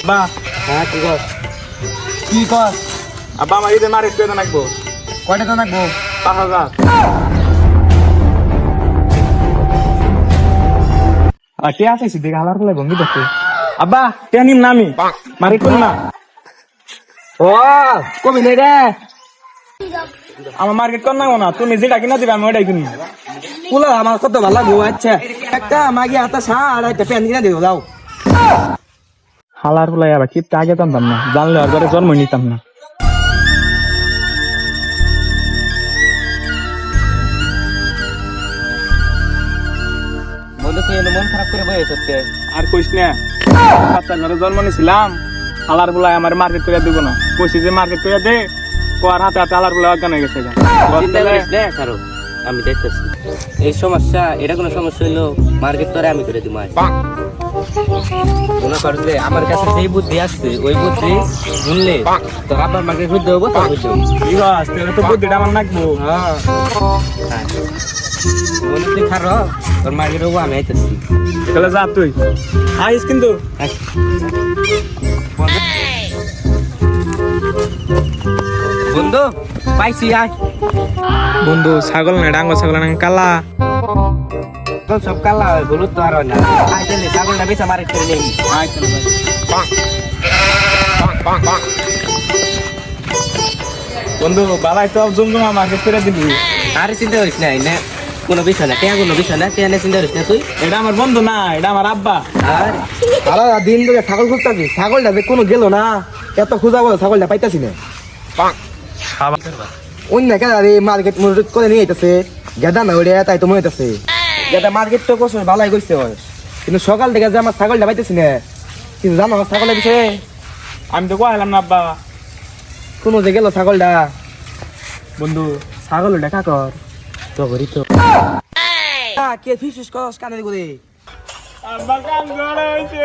বা হ্যাঁ কি কর কি কর আব্বা আমার ঈদের মার্কেট করে নাকবো কয়টা তো নাকবো 5,000 আর কে আছে দেখে হালার ফেলে ভঙ্গি দেখতে আব্বা কে নিম না আমি মার্কেট করুন না ও কবি নেই রে আমার মার্কেট কর না তুমি যেটা কিনা দিবে আমি ওইটাই কিনি পুলা আমার কত ভালো লাগবো আচ্ছা একটা মাগি হাতা আর একটা প্যান্ট কিনা দিব যাও হালার ফেলে আবার কি আগে জানতাম না জানলে আর ঘরে জন্ম নিতাম না বন্ধু তুই মন খারাপ করে বয়ে সত্যি আর কইস না বাচ্চা ঘরে জন্ম নিয়েছিলাম হালার বলাই আমার মার্কেট করে দিব না কইছি যে মার্কেট করে দে কোয়ার হাতে হাতে হালার বলে অজ্ঞান হয়ে গেছে কারো আমি দেখতেছি এই সমস্যা এটা কোনো সমস্যা হইলো মার্কেট করে আমি করে দিব মনে কর যে আমার কাছে যেই বুদ্ধি আসছে ওই বুদ্ধি শুনলে তো আপনার মার্কেট বুদ্ধি হবো তো বুঝছো ঠিক আছে তো বুদ্ধিটা আমার নাকবো মনে তুই খারো তোর মার্কেট হবো আমি আইতেছি তাহলে যা তুই আইস কিন্তু বন্ধু পাইছি আয় বন্ধু ছাগল না ডাঙ্গ ছাগল না কালা সব কালা হলুদ তো আর হয় না আইতেলে ছাগলটা বেচা মার্কেট করে নেই বন্ধু বালাই তো জমজমা মার্কেট করে দিবি আরে চিন্তা করিস না না কোনো বিষয় না কোনো বিষয় না টেনে চিন্তা করিস না তুই এটা আমার বন্ধু না এটা আমার আব্বা আর আলাদা দিন ধরে ছাগল খুঁজতাছি ছাগলটা যে কোনো গেল না এত খোঁজা বলো ছাগলটা পাইতাছি না অন্য কেন আরে মার্কেট মজুত করে নিয়ে আইতাছে গেদা না ওরে তাই তো মনে হইতাছে গেদা মার্কেট তো করছো ভালোই করছে কিন্তু সকাল থেকে যে আমার ছাগলটা পাইতেছি না কিন্তু জানো আমার ছাগলের বিষয়ে আমি তো কইলাম না আব্বা কোনো যে গেল ছাগলটা বন্ধু ছাগল দেখা কর তো করি তো কে ফিস করস কানে করে আব্বা কাম করে হইছে